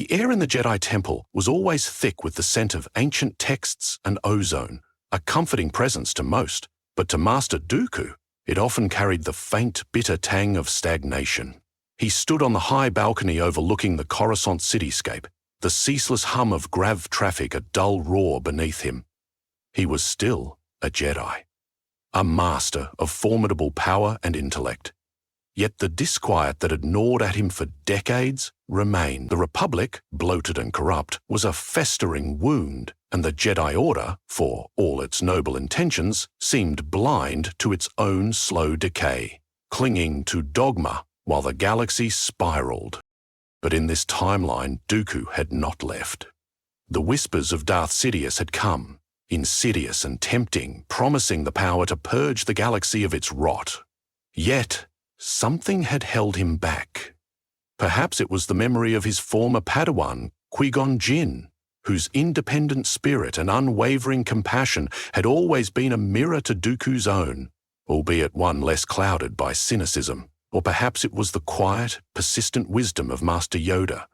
The air in the Jedi Temple was always thick with the scent of ancient texts and ozone, a comforting presence to most, but to Master Dooku, it often carried the faint, bitter tang of stagnation. He stood on the high balcony overlooking the Coruscant cityscape, the ceaseless hum of grav traffic a dull roar beneath him. He was still a Jedi, a master of formidable power and intellect. Yet the disquiet that had gnawed at him for decades remained. The Republic, bloated and corrupt, was a festering wound, and the Jedi Order, for all its noble intentions, seemed blind to its own slow decay, clinging to dogma while the galaxy spiraled. But in this timeline, Dooku had not left. The whispers of Darth Sidious had come, insidious and tempting, promising the power to purge the galaxy of its rot. Yet, something had held him back. Perhaps it was the memory of his former Padawan, Qui-Gon Jinn, whose independent spirit and unwavering compassion had always been a mirror to Dooku's own, albeit one less clouded by cynicism. Or perhaps it was the quiet, persistent wisdom of Master Yoda,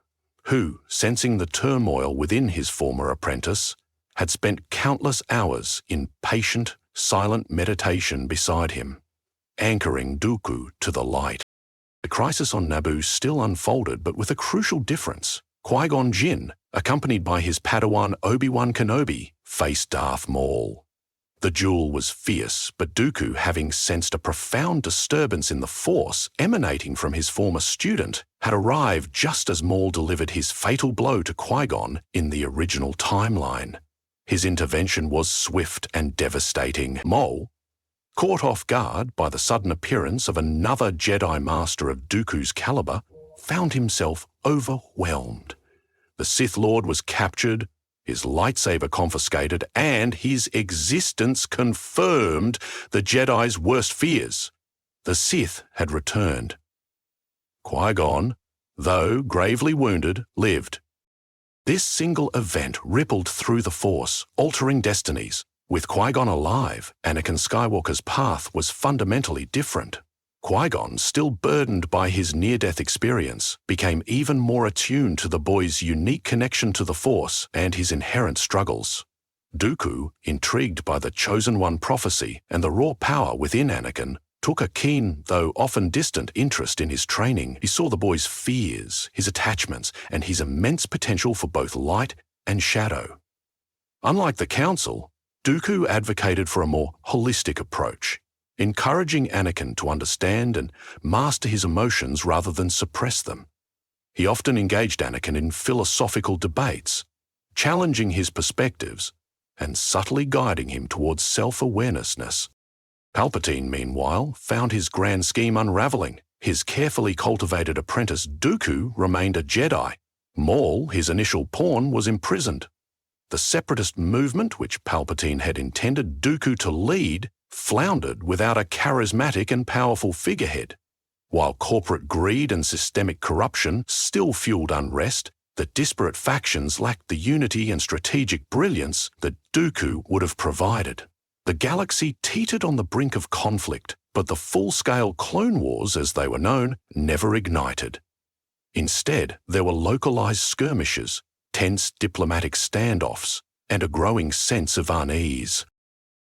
who, sensing the turmoil within his former apprentice, had spent countless hours in patient, silent meditation beside him, anchoring Dooku to the light. The crisis on Naboo still unfolded, but with a crucial difference. Qui-Gon Jinn, accompanied by his Padawan Obi-Wan Kenobi, faced Darth Maul. The duel was fierce, but Dooku, having sensed a profound disturbance in the Force emanating from his former student, had arrived just as Maul delivered his fatal blow to Qui-Gon in the original timeline. His intervention was swift and devastating. Maul, caught off guard by the sudden appearance of another Jedi Master of Dooku's caliber, found himself overwhelmed. The Sith Lord was captured, his lightsaber confiscated, and his existence confirmed the Jedi's worst fears. The Sith had returned. Qui-Gon, though gravely wounded, lived. This single event rippled through the Force, altering destinies. With Qui-Gon alive, Anakin Skywalker's path was fundamentally different. Qui-Gon, still burdened by his near-death experience, became even more attuned to the boy's unique connection to the Force and his inherent struggles. Dooku, intrigued by the Chosen One prophecy and the raw power within Anakin, took a keen, though often distant, interest in his training. He saw the boy's fears, his attachments, and his immense potential for both light and shadow. Unlike the Council, Dooku advocated for a more holistic approach, encouraging Anakin to understand and master his emotions rather than suppress them. He often engaged Anakin in philosophical debates, challenging his perspectives and subtly guiding him towards self-awareness. Palpatine, meanwhile, found his grand scheme unraveling. His carefully cultivated apprentice Dooku remained a Jedi. Maul, his initial pawn, was imprisoned. The separatist movement, which Palpatine had intended Dooku to lead, floundered without a charismatic and powerful figurehead. While corporate greed and systemic corruption still fueled unrest, the disparate factions lacked the unity and strategic brilliance that Dooku would have provided. The galaxy teetered on the brink of conflict, but the full-scale Clone Wars, as they were known, never ignited. Instead, there were localized skirmishes, tense diplomatic standoffs, and a growing sense of unease.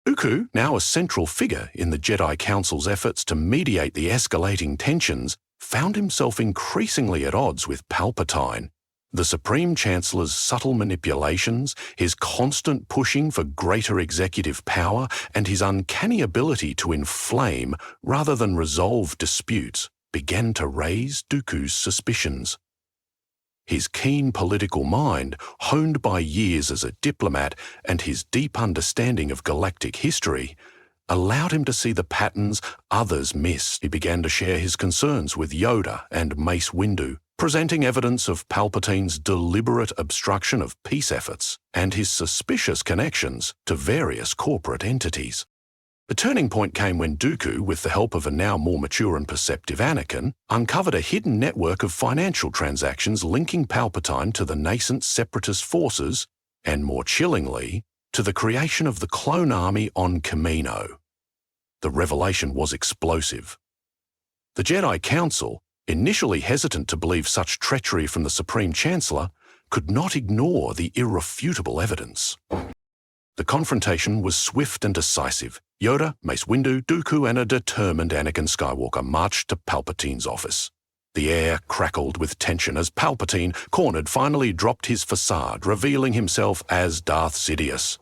Dooku, now a central figure in the Jedi Council's efforts to mediate the escalating tensions, found himself increasingly at odds with Palpatine. The Supreme Chancellor's subtle manipulations, his constant pushing for greater executive power, and his uncanny ability to inflame rather than resolve disputes began to raise Dooku's suspicions. His keen political mind, honed by years as a diplomat and his deep understanding of galactic history, allowed him to see the patterns others missed. He began to share his concerns with Yoda and Mace Windu, presenting evidence of Palpatine's deliberate obstruction of peace efforts and his suspicious connections to various corporate entities. The turning point came when Dooku, with the help of a now more mature and perceptive Anakin, uncovered a hidden network of financial transactions linking Palpatine to the nascent separatist forces and, more chillingly, to the creation of the clone army on Kamino. The revelation was explosive. The Jedi Council, initially hesitant to believe such treachery from the Supreme Chancellor, could not ignore the irrefutable evidence. The confrontation was swift and decisive. Yoda, Mace Windu, Dooku, and a determined Anakin Skywalker marched to Palpatine's office. The air crackled with tension as Palpatine, cornered, finally dropped his facade, revealing himself as Darth Sidious.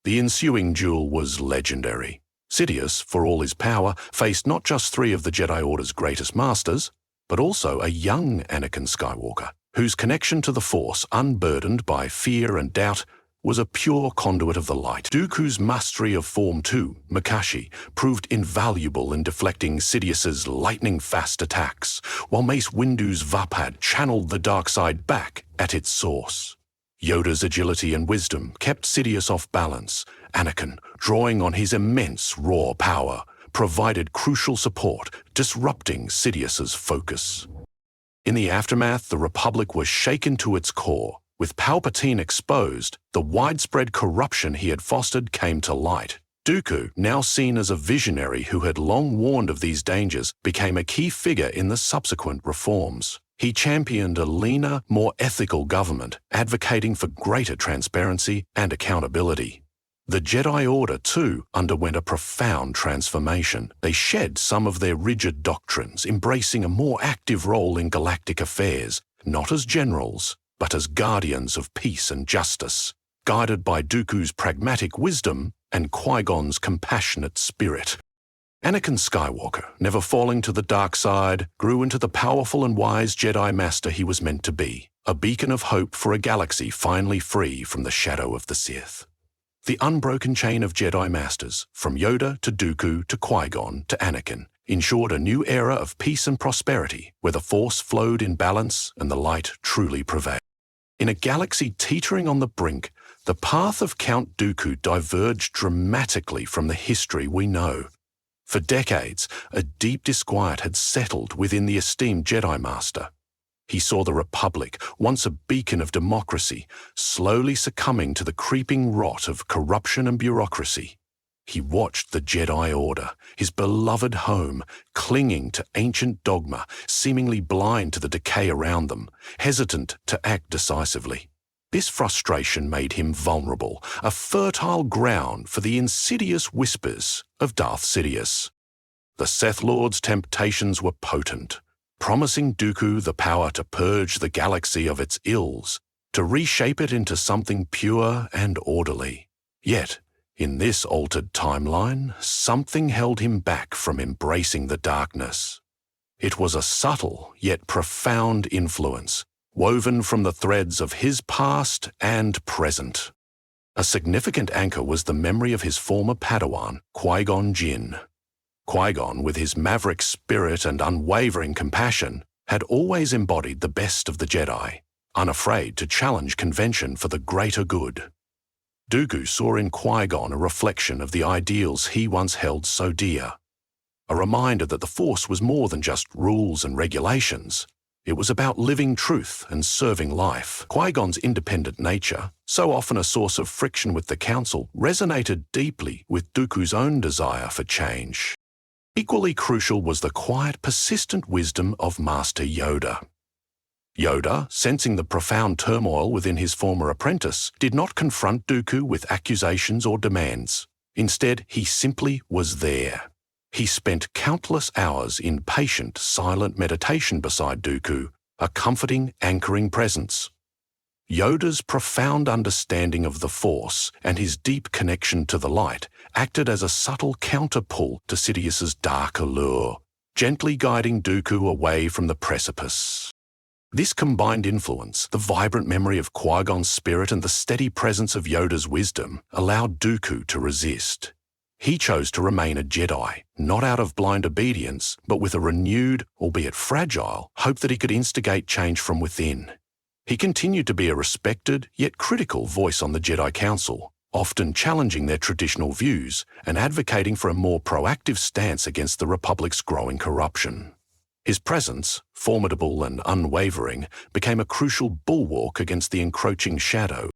The ensuing duel was legendary. Sidious, for all his power, faced not just three of the Jedi Order's greatest masters, but also a young Anakin Skywalker, whose connection to the Force, unburdened by fear and doubt, was a pure conduit of the light. Dooku's mastery of Form 2, Makashi, proved invaluable in deflecting Sidious's lightning-fast attacks, while Mace Windu's Vapad channeled the dark side back at its source. Yoda's agility and wisdom kept Sidious off balance. Anakin, drawing on his immense raw power, provided crucial support, disrupting Sidious's focus. In the aftermath, the Republic was shaken to its core. With Palpatine exposed, the widespread corruption he had fostered came to light. Dooku, now seen as a visionary who had long warned of these dangers, became a key figure in the subsequent reforms. He championed a leaner, more ethical government, advocating for greater transparency and accountability. The Jedi Order, too, underwent a profound transformation. They shed some of their rigid doctrines, embracing a more active role in galactic affairs, not as generals, but as guardians of peace and justice, guided by Dooku's pragmatic wisdom and Qui-Gon's compassionate spirit. Anakin Skywalker, never falling to the dark side, grew into the powerful and wise Jedi Master he was meant to be, a beacon of hope for a galaxy finally free from the shadow of the Sith. The unbroken chain of Jedi Masters, from Yoda to Dooku to Qui-Gon to Anakin, ensured a new era of peace and prosperity, where the Force flowed in balance and the light truly prevailed. In a galaxy teetering on the brink, the path of Count Dooku diverged dramatically from the history we know. For decades, a deep disquiet had settled within the esteemed Jedi Master. He saw the Republic, once a beacon of democracy, slowly succumbing to the creeping rot of corruption and bureaucracy. He watched the Jedi Order, his beloved home, clinging to ancient dogma, seemingly blind to the decay around them, hesitant to act decisively. This frustration made him vulnerable, a fertile ground for the insidious whispers of Darth Sidious. The Sith Lord's temptations were potent, promising Dooku the power to purge the galaxy of its ills, to reshape it into something pure and orderly. Yet, in this altered timeline, something held him back from embracing the darkness. It was a subtle yet profound influence, woven from the threads of his past and present. A significant anchor was the memory of his former Padawan, Qui-Gon Jinn. Qui-Gon, with his maverick spirit and unwavering compassion, had always embodied the best of the Jedi, unafraid to challenge convention for the greater good. Dooku saw in Qui-Gon a reflection of the ideals he once held so dear, a reminder that the Force was more than just rules and regulations. It was about living truth and serving life. Qui-Gon's independent nature, so often a source of friction with the Council, resonated deeply with Dooku's own desire for change. Equally crucial was the quiet, persistent wisdom of Master Yoda. Yoda, sensing the profound turmoil within his former apprentice, did not confront Dooku with accusations or demands. Instead, he simply was there. He spent countless hours in patient, silent meditation beside Dooku, a comforting, anchoring presence. Yoda's profound understanding of the Force and his deep connection to the light acted as a subtle counterpull to Sidious's dark allure, gently guiding Dooku away from the precipice. This combined influence, the vibrant memory of Qui-Gon's spirit and the steady presence of Yoda's wisdom, allowed Dooku to resist. He chose to remain a Jedi, not out of blind obedience, but with a renewed, albeit fragile, hope that he could instigate change from within. He continued to be a respected, yet critical voice on the Jedi Council, often challenging their traditional views and advocating for a more proactive stance against the Republic's growing corruption. His presence, formidable and unwavering, became a crucial bulwark against the encroaching shadow.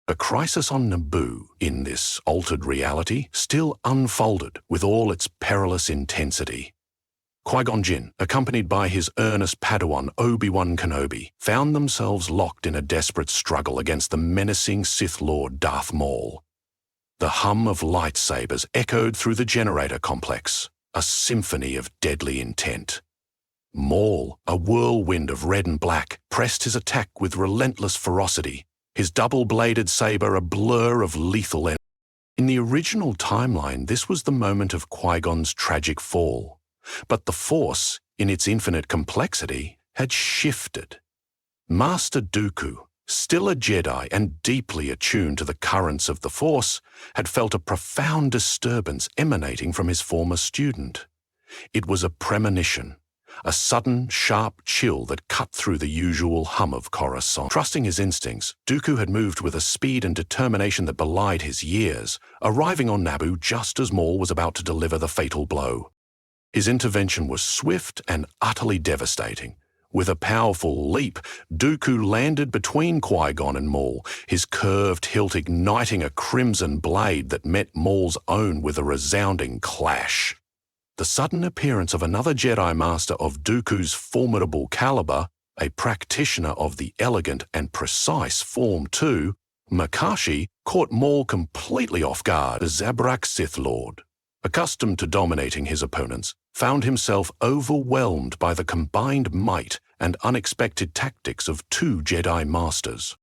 A crisis on Naboo, in this altered reality, still unfolded with all its perilous intensity. Qui-Gon Jinn, accompanied by his earnest Padawan Obi-Wan Kenobi, found themselves locked in a desperate struggle against the menacing Sith Lord Darth Maul. The hum of lightsabers echoed through the generator complex, a symphony of deadly intent. Maul, a whirlwind of red and black, pressed his attack with relentless ferocity, his double-bladed saber a blur of lethal energy. In the original timeline, this was the moment of Qui-Gon's tragic fall. But the Force, in its infinite complexity, had shifted. Master Dooku, still a Jedi and deeply attuned to the currents of the Force, had felt a profound disturbance emanating from his former student. It was a premonition, a sudden, sharp chill that cut through the usual hum of Coruscant. Trusting his instincts, Dooku had moved with a speed and determination that belied his years, arriving on Naboo just as Maul was about to deliver the fatal blow. His intervention was swift and utterly devastating. With a powerful leap, Dooku landed between Qui-Gon and Maul, his curved hilt igniting a crimson blade that met Maul's own with a resounding clash. The sudden appearance of another Jedi Master of Dooku's formidable caliber, a practitioner of the elegant and precise Form 2, Makashi, caught Maul completely off guard. The Zabrak Sith Lord, accustomed to dominating his opponents, found himself overwhelmed by the combined might and unexpected tactics of two Jedi Masters.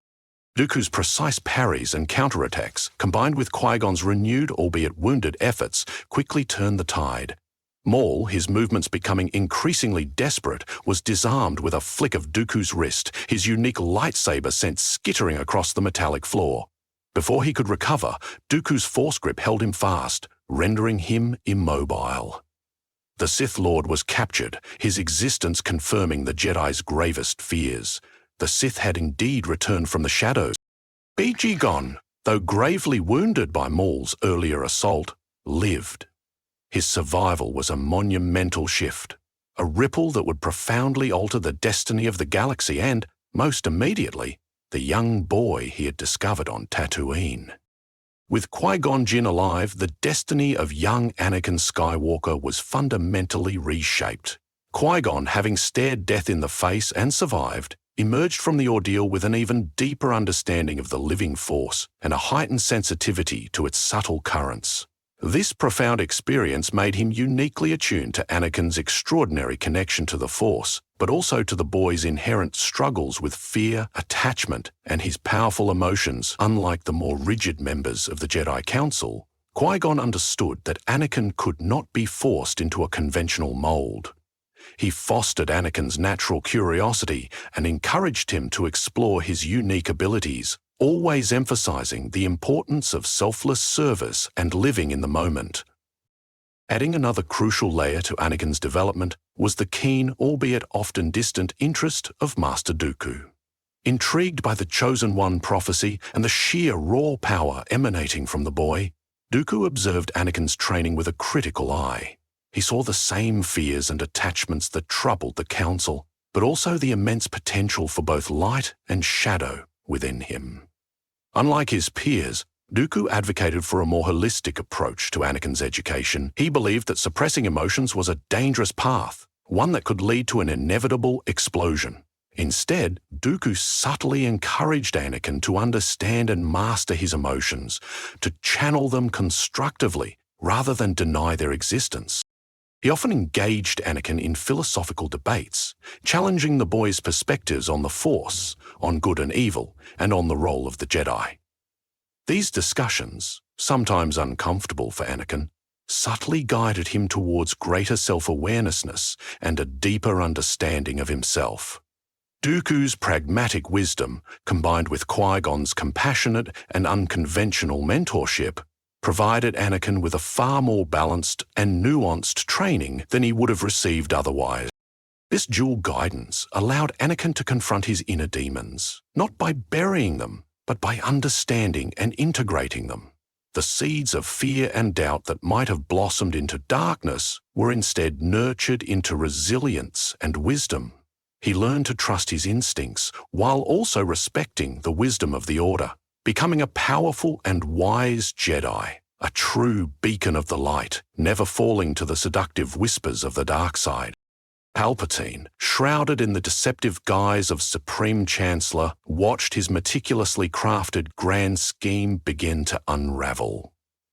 Dooku's precise parries and counterattacks, combined with Qui-Gon's renewed, albeit wounded, efforts, quickly turned the tide. Maul, his movements becoming increasingly desperate, was disarmed with a flick of Dooku's wrist, his unique lightsaber sent skittering across the metallic floor. Before he could recover, Dooku's force grip held him fast, rendering him immobile. The Sith Lord was captured, his existence confirming the Jedi's gravest fears. The Sith had indeed returned from the shadows. Qui-Gon, though gravely wounded by Maul's earlier assault, lived. His survival was a monumental shift, a ripple that would profoundly alter the destiny of the galaxy and, most immediately, the young boy he had discovered on Tatooine. With Qui-Gon Jinn alive, the destiny of young Anakin Skywalker was fundamentally reshaped. Qui-Gon, having stared death in the face and survived, emerged from the ordeal with an even deeper understanding of the living Force and a heightened sensitivity to its subtle currents. This profound experience made him uniquely attuned to Anakin's extraordinary connection to the Force, but also to the boy's inherent struggles with fear, attachment, and his powerful emotions. Unlike the more rigid members of the Jedi Council, Qui-Gon understood that Anakin could not be forced into a conventional mold. He fostered Anakin's natural curiosity and encouraged him to explore his unique abilities, always emphasizing the importance of selfless service and living in the moment. Adding another crucial layer to Anakin's development was the keen, albeit often distant, interest of Master Dooku. Intrigued by the Chosen One prophecy and the sheer raw power emanating from the boy, Dooku observed Anakin's training with a critical eye. He saw the same fears and attachments that troubled the Council, but also the immense potential for both light and shadow within him. Unlike his peers, Dooku advocated for a more holistic approach to Anakin's education. He believed that suppressing emotions was a dangerous path, one that could lead to an inevitable explosion. Instead, Dooku subtly encouraged Anakin to understand and master his emotions, to channel them constructively rather than deny their existence. He often engaged Anakin in philosophical debates, challenging the boy's perspectives on the Force, on good and evil, and on the role of the Jedi. These discussions, sometimes uncomfortable for Anakin, subtly guided him towards greater self-awareness and a deeper understanding of himself. Dooku's pragmatic wisdom, combined with Qui-Gon's compassionate and unconventional mentorship, provided Anakin with a far more balanced and nuanced training than he would have received otherwise. This dual guidance allowed Anakin to confront his inner demons, not by burying them, but by understanding and integrating them. The seeds of fear and doubt that might have blossomed into darkness were instead nurtured into resilience and wisdom. He learned to trust his instincts while also respecting the wisdom of the Order, becoming a powerful and wise Jedi. a true beacon of the light, never falling to the seductive whispers of the dark side. Palpatine, shrouded in the deceptive guise of Supreme Chancellor, watched his meticulously crafted grand scheme begin to unravel.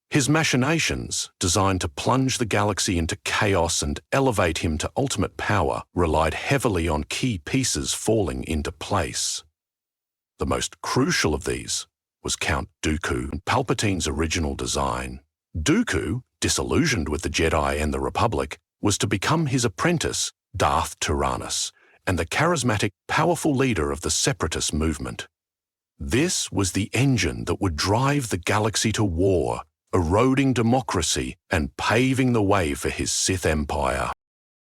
His machinations, designed to plunge the galaxy into chaos and elevate him to ultimate power, relied heavily on key pieces falling into place. The most crucial of these was Count Dooku, Palpatine's original design. Dooku, disillusioned with the Jedi and the Republic, was to become his apprentice, Darth Tyrannus, and the charismatic, powerful leader of the Separatist movement. This was the engine that would drive the galaxy to war, eroding democracy and paving the way for his Sith Empire.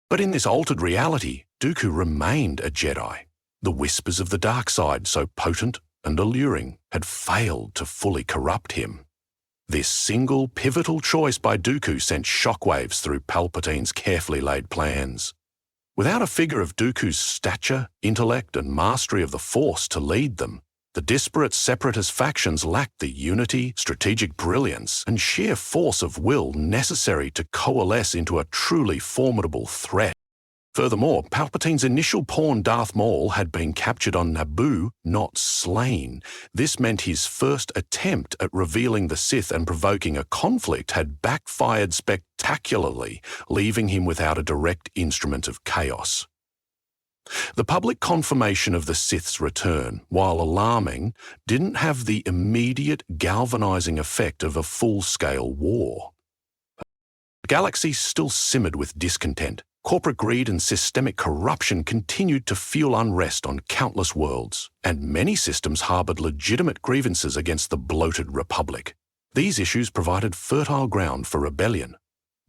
But in this altered reality, Dooku remained a Jedi. The whispers of the dark side, so potent and alluring, had failed to fully corrupt him. This single pivotal choice by Dooku sent shockwaves through Palpatine's carefully laid plans. Without a figure of Dooku's stature, intellect, and mastery of the Force to lead them, the disparate Separatist factions lacked the unity, strategic brilliance, and sheer force of will necessary to coalesce into a truly formidable threat. Furthermore, Palpatine's initial pawn Darth Maul had been captured on Naboo, not slain. This meant his first attempt at revealing the Sith and provoking a conflict had backfired spectacularly, leaving him without a direct instrument of chaos. The public confirmation of the Sith's return, while alarming, didn't have the immediate galvanizing effect of a full-scale war. The galaxy still simmered with discontent. Corporate greed and systemic corruption continued to fuel unrest on countless worlds, and many systems harbored legitimate grievances against the bloated Republic. These issues provided fertile ground for rebellion.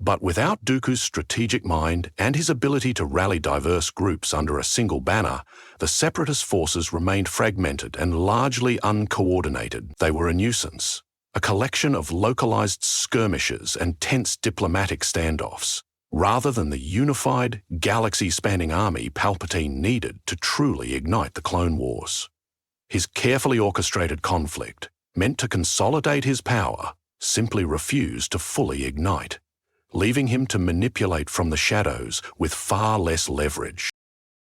But without Dooku's strategic mind and his ability to rally diverse groups under a single banner, the Separatist forces remained fragmented and largely uncoordinated. They were a nuisance, a collection of localized skirmishes and tense diplomatic standoffs, rather than the unified, galaxy-spanning army Palpatine needed to truly ignite the Clone Wars. His carefully orchestrated conflict, meant to consolidate his power, simply refused to fully ignite, leaving him to manipulate from the shadows with far less leverage.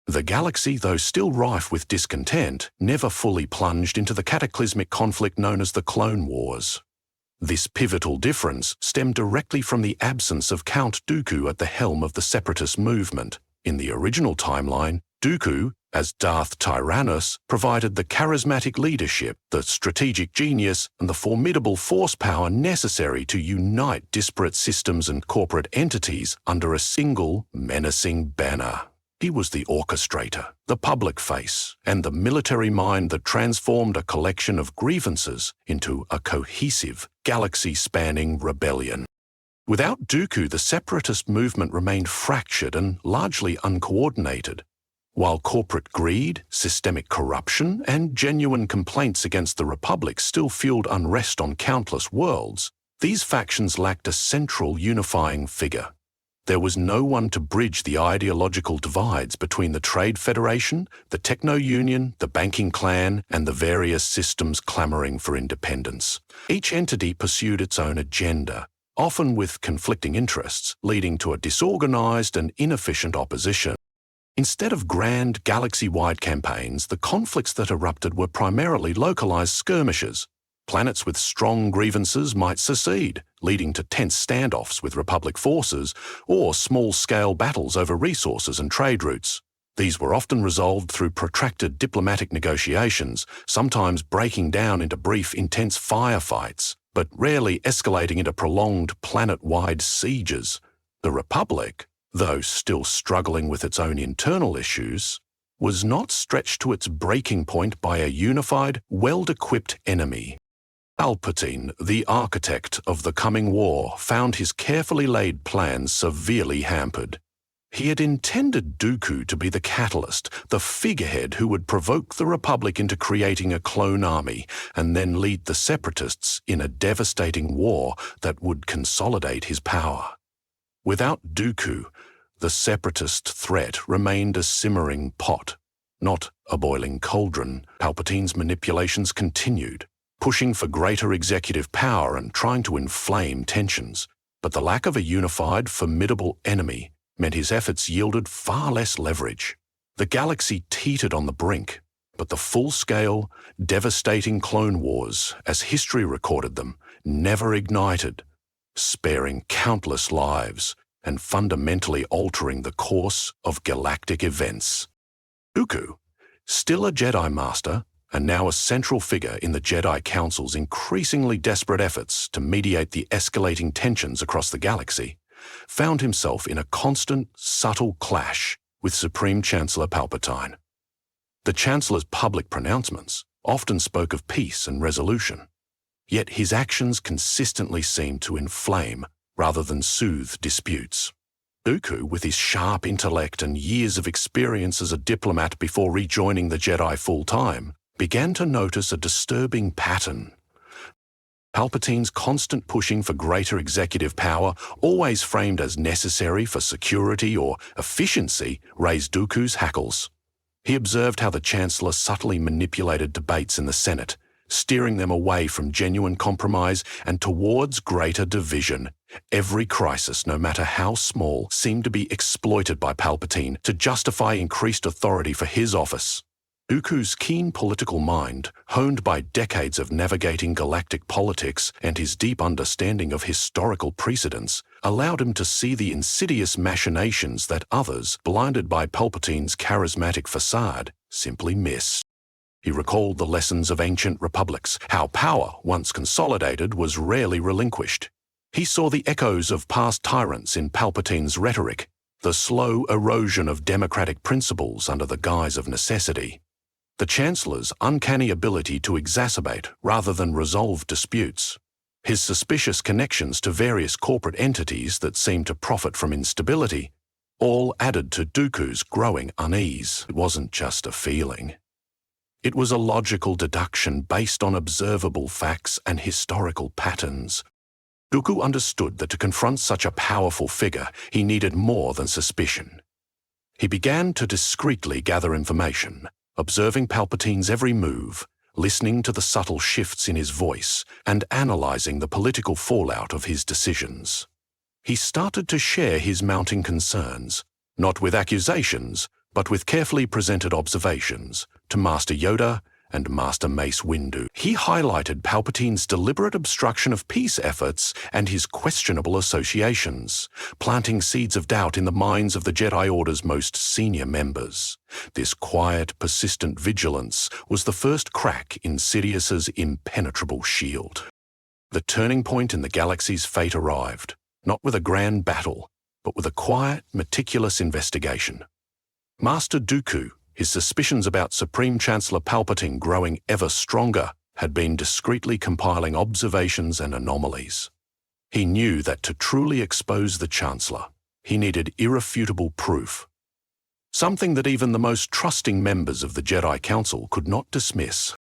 The galaxy, though still rife with discontent, never fully plunged into the cataclysmic conflict known as the Clone Wars. This pivotal difference stemmed directly from the absence of Count Dooku at the helm of the Separatist movement. In the original timeline, Dooku, as Darth Tyrannus, provided the charismatic leadership, the strategic genius, and the formidable force power necessary to unite disparate systems and corporate entities under a single, menacing banner. He was the orchestrator, the public face, and the military mind that transformed a collection of grievances into a cohesive, galaxy-spanning rebellion. Without Dooku, the Separatist movement remained fractured and largely uncoordinated. While corporate greed, systemic corruption, and genuine complaints against the Republic still fueled unrest on countless worlds, these factions lacked a central unifying figure. There was no one to bridge the ideological divides between the Trade Federation, the Techno-Union, the Banking Clan, and the various systems clamoring for independence. Each entity pursued its own agenda, often with conflicting interests, leading to a disorganized and inefficient opposition. Instead of grand, galaxy-wide campaigns, the conflicts that erupted were primarily localized skirmishes. Planets with strong grievances might secede, leading to tense standoffs with Republic forces, or small-scale battles over resources and trade routes. These were often resolved through protracted diplomatic negotiations, sometimes breaking down into brief, intense firefights, but rarely escalating into prolonged planet-wide sieges. The Republic, though still struggling with its own internal issues, was not stretched to its breaking point by a unified, well-equipped enemy. Palpatine, the architect of the coming war, found his carefully laid plans severely hampered. He had intended Dooku to be the catalyst, the figurehead who would provoke the Republic into creating a clone army and then lead the Separatists in a devastating war that would consolidate his power. Without Dooku, the Separatist threat remained a simmering pot, not a boiling cauldron. Palpatine's manipulations continued, pushing for greater executive power and trying to inflame tensions. But the lack of a unified, formidable enemy meant his efforts yielded far less leverage. The galaxy teetered on the brink, but the full-scale, devastating clone wars, as history recorded them, never ignited, sparing countless lives and fundamentally altering the course of galactic events. Dooku, still a Jedi Master, and now a central figure in the Jedi Council's increasingly desperate efforts to mediate the escalating tensions across the galaxy, found himself in a constant, subtle clash with Supreme Chancellor Palpatine. The Chancellor's public pronouncements often spoke of peace and resolution, yet his actions consistently seemed to inflame rather than soothe disputes. Dooku, with his sharp intellect and years of experience as a diplomat before rejoining the Jedi full-time, began to notice a disturbing pattern. Palpatine's constant pushing for greater executive power, always framed as necessary for security or efficiency, raised Dooku's hackles. He observed how the Chancellor subtly manipulated debates in the Senate, steering them away from genuine compromise and towards greater division. Every crisis, no matter how small, seemed to be exploited by Palpatine to justify increased authority for his office. Dooku's keen political mind, honed by decades of navigating galactic politics and his deep understanding of historical precedents, allowed him to see the insidious machinations that others, blinded by Palpatine's charismatic facade, simply missed. He recalled the lessons of ancient republics, how power, once consolidated, was rarely relinquished. He saw the echoes of past tyrants in Palpatine's rhetoric, the slow erosion of democratic principles under the guise of necessity. The Chancellor's uncanny ability to exacerbate rather than resolve disputes, his suspicious connections to various corporate entities that seemed to profit from instability, all added to Dooku's growing unease. It wasn't just a feeling. It was a logical deduction based on observable facts and historical patterns. Dooku understood that to confront such a powerful figure, he needed more than suspicion. He began to discreetly gather information, observing Palpatine's every move, listening to the subtle shifts in his voice, and analyzing the political fallout of his decisions. He started to share his mounting concerns, not with accusations, but with carefully presented observations, to Master Yoda and Master Mace Windu. He highlighted Palpatine's deliberate obstruction of peace efforts and his questionable associations, planting seeds of doubt in the minds of the Jedi Order's most senior members. This quiet, persistent vigilance was the first crack in Sidious's impenetrable shield. The turning point in the galaxy's fate arrived, not with a grand battle, but with a quiet, meticulous investigation. Master Dooku, his suspicions about Supreme Chancellor Palpatine growing ever stronger, had been discreetly compiling observations and anomalies. He knew that to truly expose the Chancellor, he needed irrefutable proof, something that even the most trusting members of the Jedi Council could not dismiss.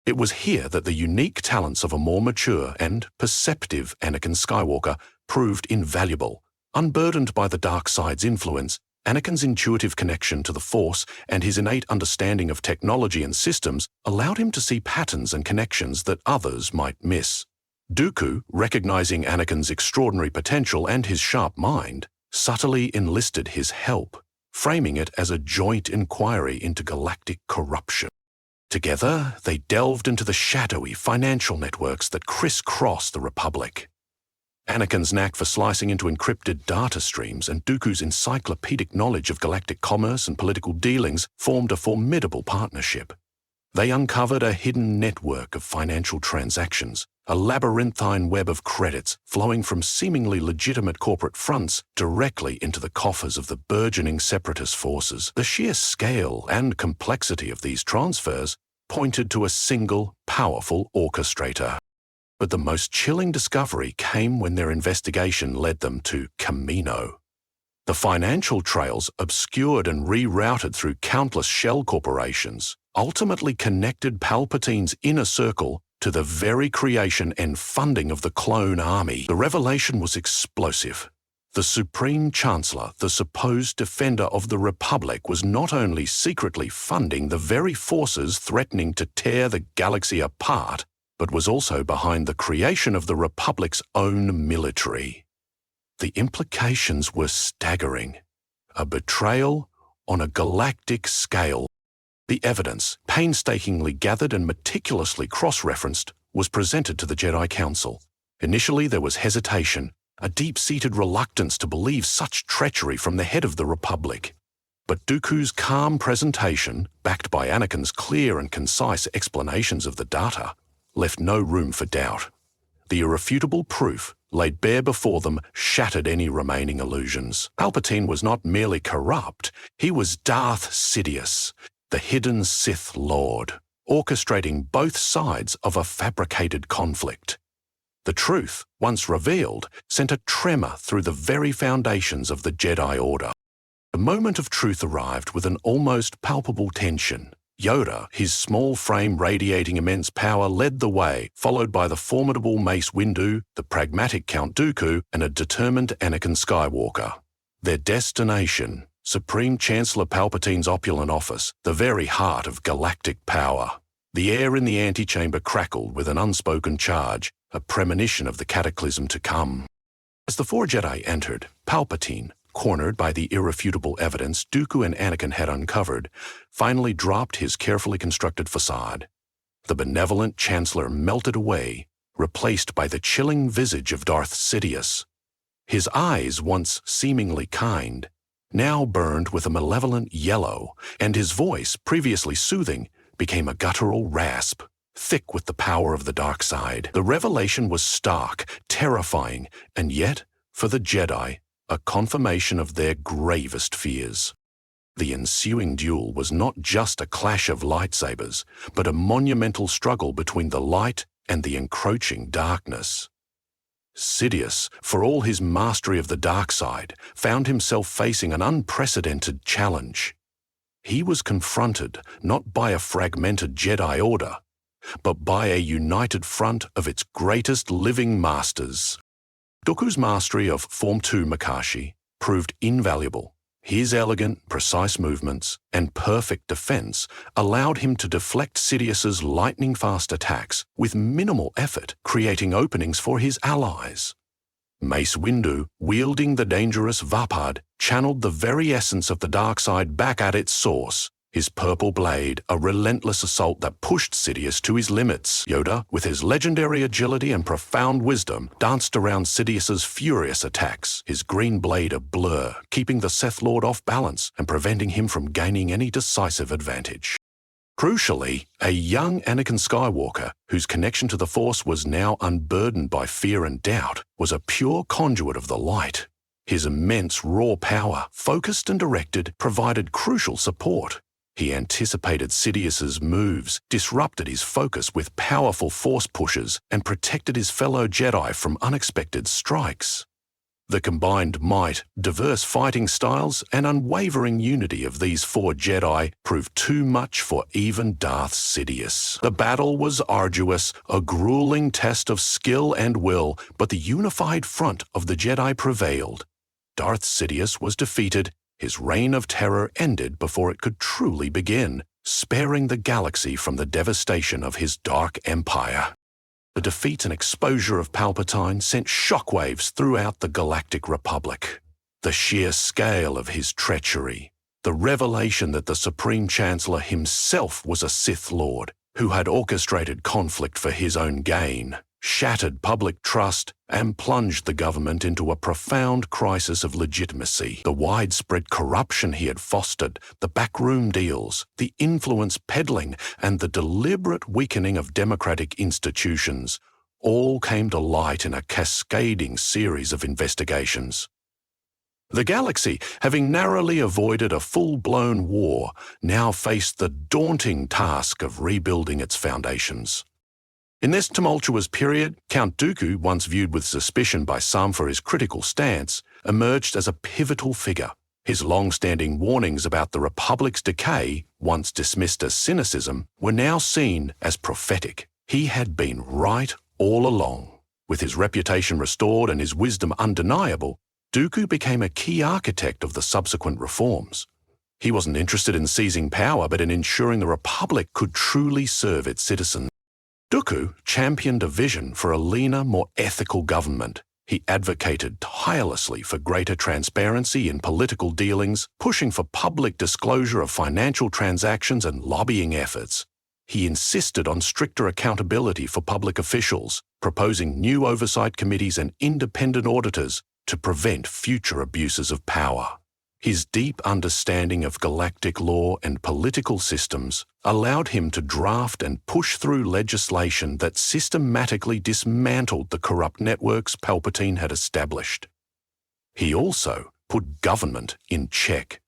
It was here that the unique talents of a more mature and perceptive Anakin Skywalker proved invaluable. Unburdened by the dark side's influence, Anakin's intuitive connection to the Force and his innate understanding of technology and systems allowed him to see patterns and connections that others might miss. Dooku, recognizing Anakin's extraordinary potential and his sharp mind, subtly enlisted his help, framing it as a joint inquiry into galactic corruption. Together, they delved into the shadowy financial networks that crisscross the Republic. Anakin's knack for slicing into encrypted data streams and Dooku's encyclopedic knowledge of galactic commerce and political dealings formed a formidable partnership. They uncovered a hidden network of financial transactions, a labyrinthine web of credits flowing from seemingly legitimate corporate fronts directly into the coffers of the burgeoning separatist forces. The sheer scale and complexity of these transfers pointed to a single, powerful orchestrator. But the most chilling discovery came when their investigation led them to Kamino. The financial trails, obscured and rerouted through countless shell corporations, ultimately connected Palpatine's inner circle to the very creation and funding of the clone army. The revelation was explosive. The Supreme Chancellor, the supposed defender of the Republic, was not only secretly funding the very forces threatening to tear the galaxy apart, but was also behind the creation of the Republic's own military. The implications were staggering. A betrayal on a galactic scale. The evidence, painstakingly gathered and meticulously cross-referenced, was presented to the Jedi Council. Initially, there was hesitation, a deep-seated reluctance to believe such treachery from the head of the Republic. But Dooku's calm presentation, backed by Anakin's clear and concise explanations of the data, left no room for doubt. The irrefutable proof laid bare before them shattered any remaining illusions. Palpatine was not merely corrupt, he was Darth Sidious, the hidden Sith Lord, orchestrating both sides of a fabricated conflict. The truth, once revealed, sent a tremor through the very foundations of the Jedi Order. The moment of truth arrived with an almost palpable tension. Yoda, his small frame radiating immense power, led the way, followed by the formidable Mace Windu, the pragmatic Count Dooku, and a determined Anakin Skywalker. Their destination, Supreme Chancellor Palpatine's opulent office, the very heart of galactic power. The air in the antechamber crackled with an unspoken charge, a premonition of the cataclysm to come. As the four Jedi entered, Palpatine, cornered by the irrefutable evidence Dooku and Anakin had uncovered, finally dropped his carefully constructed facade. The benevolent Chancellor melted away, replaced by the chilling visage of Darth Sidious. His eyes, once seemingly kind, now burned with a malevolent yellow, and his voice, previously soothing, became a guttural rasp, thick with the power of the dark side. The revelation was stark, terrifying, and yet, for the Jedi, a confirmation of their gravest fears. The ensuing duel was not just a clash of lightsabers, but a monumental struggle between the light and the encroaching darkness. Sidious, for all his mastery of the dark side, found himself facing an unprecedented challenge. He was confronted not by a fragmented Jedi Order, but by a united front of its greatest living masters. Dooku's mastery of Form 2 Makashi proved invaluable. His elegant, precise movements and perfect defense allowed him to deflect Sidious's lightning-fast attacks with minimal effort, creating openings for his allies. Mace Windu, wielding the dangerous Vapad, channeled the very essence of the dark side back at its source, his purple blade a relentless assault that pushed Sidious to his limits. Yoda, with his legendary agility and profound wisdom, danced around Sidious's furious attacks, his green blade a blur, keeping the Sith Lord off balance and preventing him from gaining any decisive advantage. Crucially, a young Anakin Skywalker, whose connection to the Force was now unburdened by fear and doubt, was a pure conduit of the light. His immense raw power, focused and directed, provided crucial support. He anticipated Sidious's moves, disrupted his focus with powerful force pushes, and protected his fellow Jedi from unexpected strikes. The combined might, diverse fighting styles, and unwavering unity of these four Jedi proved too much for even Darth Sidious. The battle was arduous, a grueling test of skill and will, but the unified front of the Jedi prevailed. Darth Sidious was defeated. His reign of terror ended before it could truly begin, sparing the galaxy from the devastation of his dark empire. The defeat and exposure of Palpatine sent shockwaves throughout the Galactic Republic. The sheer scale of his treachery, the revelation that the Supreme Chancellor himself was a Sith Lord who had orchestrated conflict for his own gain, shattered public trust and plunged the government into a profound crisis of legitimacy. The widespread corruption he had fostered, the backroom deals, the influence peddling, and the deliberate weakening of democratic institutions all came to light in a cascading series of investigations. The galaxy, having narrowly avoided a full-blown war, now faced the daunting task of rebuilding its foundations. In this tumultuous period, Count Dooku, once viewed with suspicion by some for his critical stance, emerged as a pivotal figure. His long-standing warnings about the Republic's decay, once dismissed as cynicism, were now seen as prophetic. He had been right all along. With his reputation restored and his wisdom undeniable, Dooku became a key architect of the subsequent reforms. He wasn't interested in seizing power, but in ensuring the Republic could truly serve its citizens. Dooku championed a vision for a leaner, more ethical government. He advocated tirelessly for greater transparency in political dealings, pushing for public disclosure of financial transactions and lobbying efforts. He insisted on stricter accountability for public officials, proposing new oversight committees and independent auditors to prevent future abuses of power. His deep understanding of galactic law and political systems allowed him to draft and push through legislation that systematically dismantled the corrupt networks Palpatine had established. He also put government in check.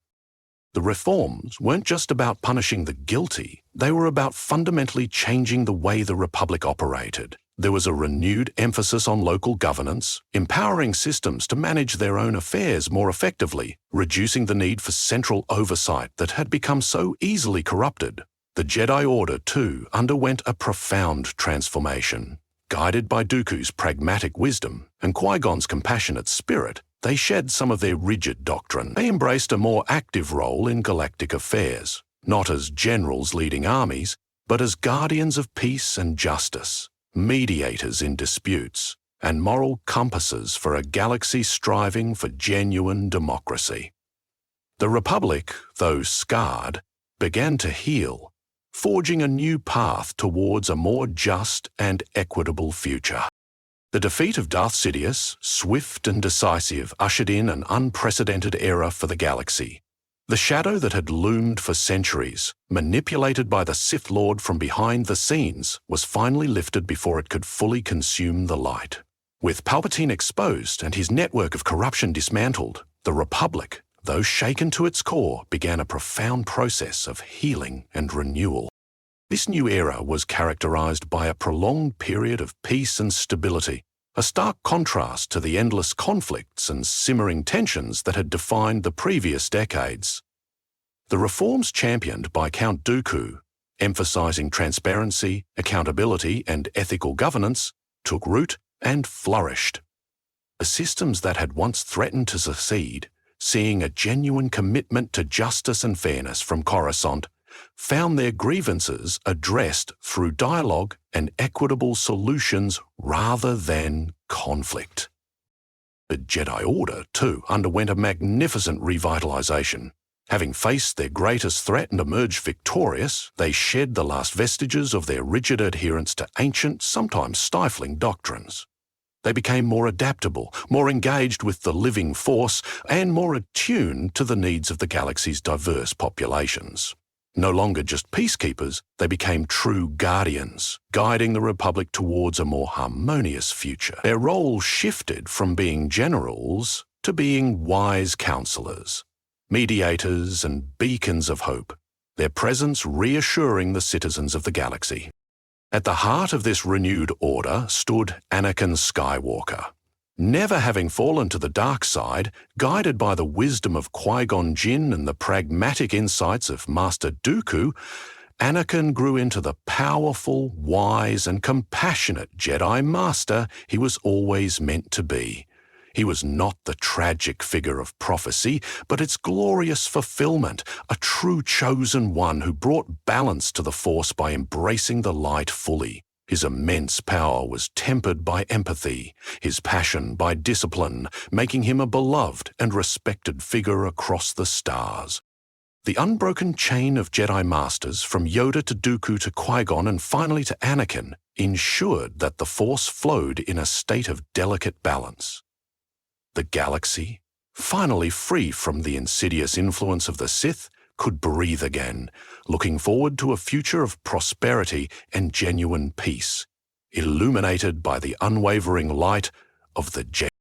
The reforms weren't just about punishing the guilty, they were about fundamentally changing the way the Republic operated. There was a renewed emphasis on local governance, empowering systems to manage their own affairs more effectively, reducing the need for central oversight that had become so easily corrupted. The Jedi Order, too, underwent a profound transformation. Guided by Dooku's pragmatic wisdom and Qui-Gon's compassionate spirit, they shed some of their rigid doctrine. They embraced a more active role in galactic affairs, not as generals leading armies, but as guardians of peace and justice, mediators in disputes, and moral compasses for a galaxy striving for genuine democracy. The Republic, though scarred, began to heal, forging a new path towards a more just and equitable future. The defeat of Darth Sidious, swift and decisive, ushered in an unprecedented era for the galaxy. The shadow that had loomed for centuries, manipulated by the Sith Lord from behind the scenes, was finally lifted before it could fully consume the light. With Palpatine exposed and his network of corruption dismantled, the Republic, though shaken to its core, began a profound process of healing and renewal. This new era was characterized by a prolonged period of peace and stability, a stark contrast to the endless conflicts and simmering tensions that had defined the previous decades. The reforms championed by Count Dooku, emphasizing transparency, accountability, and ethical governance, took root and flourished. The systems that had once threatened to secede, seeing a genuine commitment to justice and fairness from Coruscant, found their grievances addressed through dialogue and equitable solutions rather than conflict. The Jedi Order, too, underwent a magnificent revitalization. Having faced their greatest threat and emerged victorious, they shed the last vestiges of their rigid adherence to ancient, sometimes stifling doctrines. They became more adaptable, more engaged with the living force, and more attuned to the needs of the galaxy's diverse populations. No longer just peacekeepers, they became true guardians, guiding the Republic towards a more harmonious future. Their role shifted from being generals to being wise counselors, mediators and beacons of hope, their presence reassuring the citizens of the galaxy. At the heart of this renewed order stood Anakin Skywalker. Never having fallen to the dark side, guided by the wisdom of Qui-Gon Jinn and the pragmatic insights of Master Dooku, Anakin grew into the powerful, wise, and compassionate Jedi Master he was always meant to be. He was not the tragic figure of prophecy, but its glorious fulfillment, a true chosen one who brought balance to the Force by embracing the light fully. His immense power was tempered by empathy, his passion by discipline, making him a beloved and respected figure across the stars. The unbroken chain of Jedi Masters, from Yoda to Dooku to Qui-Gon and finally to Anakin, ensured that the Force flowed in a state of delicate balance. The galaxy, finally free from the insidious influence of the Sith, could breathe again, looking forward to a future of prosperity and genuine peace, illuminated by the unwavering light of the Jedi.